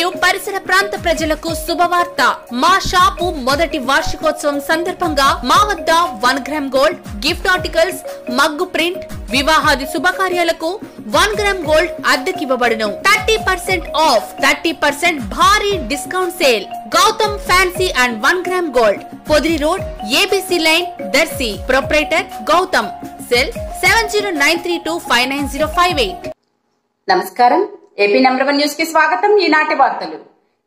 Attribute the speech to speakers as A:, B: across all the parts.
A: మరియు పరిసర ప్రాంత ప్రజలకు శుభవార్త. మా షాపు మొదటి వార్షికోత్సవం సందర్భంగా మా వద్ద 1 gram gold, gift articles, mug print, వివాహాది శుభకార్యాలకు 1 గ్రామ్ గోల్డ్ అద్దెకివ్వబడును. 30% ఆఫ్, 30% భారీ discount sale. Gautam fancy and 1 gram gold, Podili road, ABC line, Darsi. Proprietor Gautam. Cell 7093259058.
B: నమస్కారం. ఏపీ నంబర్ 1 న్యూస్ కి స్వాగతం. ఈనాటి వార్తలు.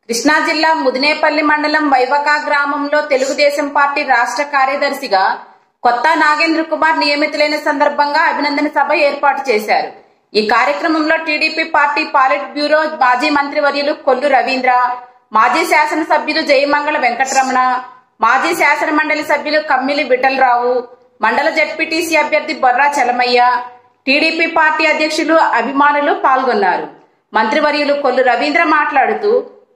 B: కృష్ణా జిల్లా ముదినేపల్లి మండలం వైవకా గ్రామంలో తెలుగుదేశం పార్టీ రాష్ట్ర కార్యదర్శిగా కొత్త నాగేంద్ర కుమార్ నియమితులైన సందర్భంగా అభినందన సభ ఏర్పాటు చేశారు. ఈ కార్యక్రమంలో టీడీపీ పార్టీ పాలిట్ బ్యూరో మాజీ మంత్రివర్యులు కొల్లు రవీంద్ర, మాజీ శాసనసభ్యులు జయమంగళ వెంకటరమణ, మాజీ శాసన మండలి సభ్యులు కమ్మిలి విఠలరావు, మండల జడ్పీటీసీ అభ్యర్థి బొర్రా చలమయ్య, టీడీపీ పార్టీ అధ్యక్షులు, అభిమానులు పాల్గొన్నారు. మంత్రివర్యులు కొల్లు రవీంద్ర మాట్లాడుతూ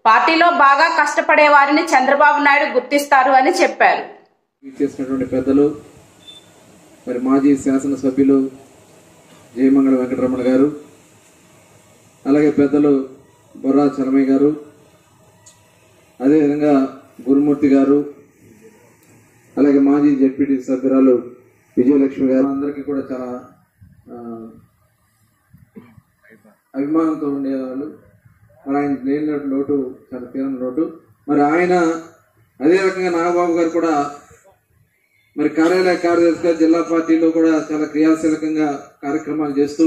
B: పార్టీలో బాగా కష్టపడే వారిని చంద్రబాబు నాయుడు గుర్తిస్తారు అని చెప్పారు.
C: చేసినటువంటి పెద్దలు, మరి మాజీ శాసనసభ్యులు జయమంగళ వెంకటరమణ గారు, అలాగే పెద్దలు బొర్రా చలమయ్య గారు, అదేవిధంగా గురుమూర్తి గారు, అలాగే మాజీ జడ్పీటీ సభ్యురాలు విజయలక్ష్మి గారు, అందరికీ కూడా చాలా అభిమానంతో ఉండేవాళ్ళు. మరి ఆయన లేని లోటు చాలా తీరని లోటు. మరి ఆయన అదే రకంగా నాగబాబు గారు కూడా మరి కార్యాలయ కార్యదర్శిగా జిల్లా పార్టీలో కూడా చాలా క్రియాశీలకంగా కార్యక్రమాలు చేస్తూ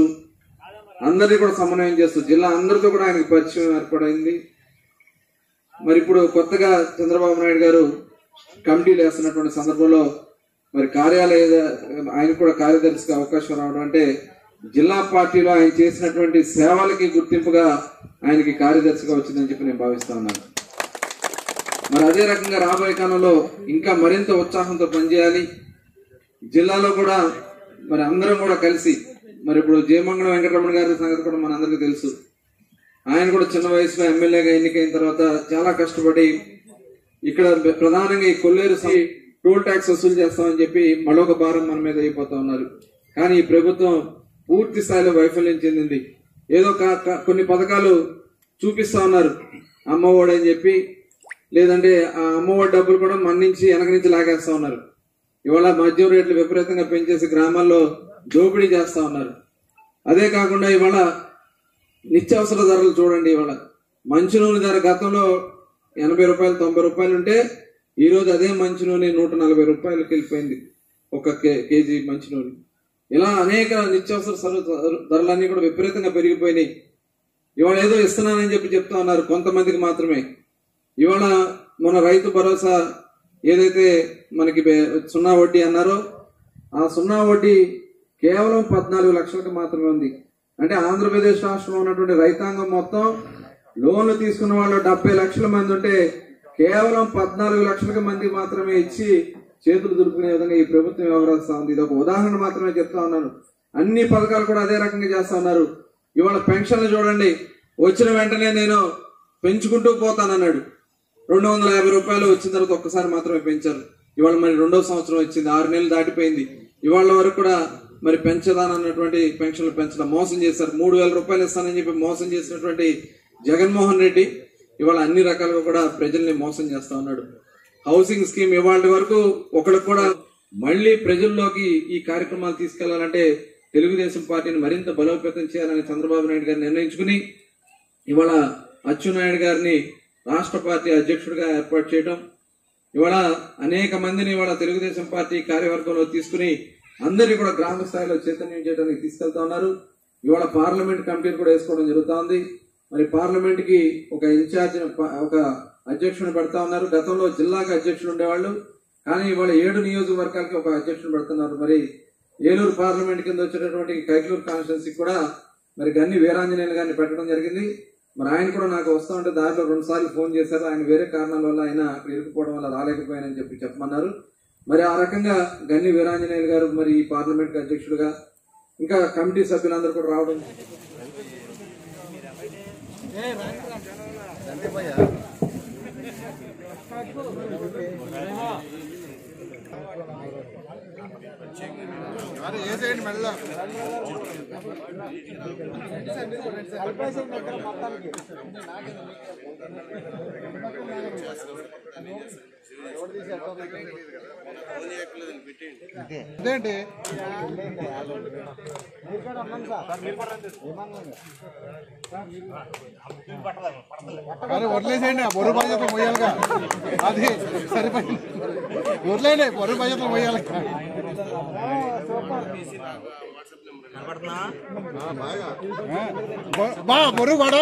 C: అందరినీ కూడా సమన్వయం చేస్తూ జిల్లా అందరితో కూడా ఆయనకు పరిచయం ఏర్పడింది. మరి ఇప్పుడు కొత్తగా చంద్రబాబు నాయుడు గారు కమిటీలు వేస్తున్నటువంటి సందర్భంలో మరి ఆయన కూడా కార్యదర్శిగా అవకాశం రావడం అంటే జిల్లా పార్టీలో ఆయన చేసినటువంటి సేవలకి గుర్తింపుగా ఆయనకి కార్యదర్శిగా వచ్చిందని చెప్పి నేను భావిస్తా ఉన్నాను. మరి అదే రకంగా రాబోయే కాలంలో ఇంకా మరింత ఉత్సాహంతో పనిచేయాలి. జిల్లాలో కూడా మరి అందరం కూడా కలిసి, మరి ఇప్పుడు జయమంగళ వెంకటరమణ గారి సంగతి కూడా మనందరికీ తెలుసు. ఆయన కూడా చిన్న వయసులో ఎమ్మెల్యేగా ఎన్నికైన తర్వాత చాలా కష్టపడి ఇక్కడ ప్రధానంగా ఈ కొల్లేరు టోల్ ట్యాక్స్ వసూలు చేస్తామని చెప్పి మరొక భారం మన మీద అయిపోతా ఉన్నారు. కానీ ఈ ప్రభుత్వం పూర్తి స్థాయిలో వైఫల్యం చెందింది. ఏదో కొన్ని పథకాలు చూపిస్తా ఉన్నారు, అమ్మఒడి అని చెప్పి, లేదంటే ఆ అమ్మఒడి డబ్బులు కూడా మన నుంచి వెనక నుంచి లాగేస్తా ఉన్నారు. ఇవాళ మద్యం రేట్లు విపరీతంగా పెంచేసి గ్రామాల్లో దోపిడీ చేస్తా ఉన్నారు. అదే కాకుండా ఇవాళ నిత్యావసర ధరలు చూడండి. ఇవాళ మంచి నూనె ధర గతంలో 80 రూపాయలు 90 రూపాయలు ఉంటే ఈరోజు అదే మంచి నూనె 140 రూపాయలకి వెళ్ళిపోయింది ఒక కేజీ మంచి నూనె. ఇలా అనేక నిత్యావసర ధరలన్నీ కూడా విపరీతంగా పెరిగిపోయినాయి. ఇవాళ ఏదో ఇస్తున్నానని చెప్పి చెప్తా ఉన్నారు కొంతమందికి మాత్రమే. ఇవాళ మన రైతు భరోసా ఏదైతే మనకి 0 వడ్డీ అన్నారో ఆ 0 వడ్డీ కేవలం 14 లక్షలకు మాత్రమే ఉంది. అంటే ఆంధ్రప్రదేశ్ రాష్ట్రంలో ఉన్నటువంటి రైతాంగం మొత్తం లోన్లు తీసుకున్న వాళ్ళు 70 లక్షల మంది ఉంటే కేవలం 14 లక్షల మంది మాత్రమే ఇచ్చి చేతులు దులుపుకునే విధంగా ఈ ప్రభుత్వం వ్యవహరిస్తా ఉంది. ఇది ఒక ఉదాహరణ మాత్రమే చెప్తా ఉన్నాను. అన్ని పథకాలు కూడా అదే రకంగా చేస్తా ఉన్నారు. ఇవాళ పెన్షన్లు చూడండి, వచ్చిన వెంటనే నేను పెంచుకుంటూ పోతానన్నాడు. 250 రూపాయలు వచ్చిన తర్వాత ఒక్కసారి మాత్రమే పెంచారు. ఇవాళ మరి 2వ సంవత్సరం వచ్చింది, 6 నెలలు దాటిపోయింది. ఇవాళ వరకు కూడా మరి పెంచదానన్నటువంటి పెన్షన్లు పెంచడం మోసం చేశారు. 3000 రూపాయలు ఇస్తానని చెప్పి మోసం చేసినటువంటి జగన్మోహన్ రెడ్డి ఇవాళ అన్ని రకాలుగా కూడా ప్రజల్ని మోసం చేస్తా ఉన్నాడు. హౌసింగ్ స్కీమ్ ఇవాళ వరకు ఒకరికి కూడా మళ్లీ ప్రజల్లోకి ఈ కార్యక్రమాలు తీసుకెళ్లాలంటే తెలుగుదేశం పార్టీని మరింత బలోపేతం చేయాలని చంద్రబాబు నాయుడు గారు నిర్ణయించుకుని ఇవాళ అచ్చెన్నాయుడు గారిని రాష్ట్ర పార్టీ అధ్యక్షుడిగా ఏర్పాటు చేయడం, ఇవాళ అనేక మందిని ఇవాళ తెలుగుదేశం పార్టీ కార్యవర్గంలో తీసుకుని అందరినీ కూడా గ్రామ స్థాయిలో చైతన్యం చేయడానికి తీసుకెళ్తా ఉన్నారు. ఇవాళ పార్లమెంట్ కమిటీని కూడా వేసుకోవడం జరుగుతూ ఉంది. మరి పార్లమెంట్ కి ఒక ఇన్ఛార్జ్ ఒక అధ్యక్షుని పెడతా ఉన్నారు. గతంలో జిల్లాకు అధ్యక్షులు ఉండేవాళ్ళు, కానీ ఇవాళ 7 నియోజకవర్గాలకి ఒక అధ్యక్షుని పెడుతున్నారు. మరి ఏలూరు పార్లమెంట్ కింద వచ్చేటటువంటి కైకలూరు కాన్స్టిట్యున్సీ కూడా మరి గన్ని వీరాంజనేయులు గారిని పెట్టడం జరిగింది. మరి ఆయన కూడా నాకు వస్తా ఉంటే దారిలో 2 సార్లు ఫోన్ చేశారు. ఆయన వేరే కారణాల వల్ల ఆయన ఇరుక్కుపోవడం వల్ల రాలేకపోయానని చెప్పి చెప్పమన్నారు. మరి ఆ రకంగా గన్ని వీరాంజనేయులు గారు మరి ఈ పార్లమెంట్ కి అధ్యక్షుడిగా, ఇంకా కమిటీ సభ్యులందరూ కూడా రావడం
D: వదిలేసేయండి బొర్రు బాధ్యత పోయాలిగా అది సరిపోయింది వదిలేండి బొర్రు బాధ్యత పోయాలి బొర్రు పడ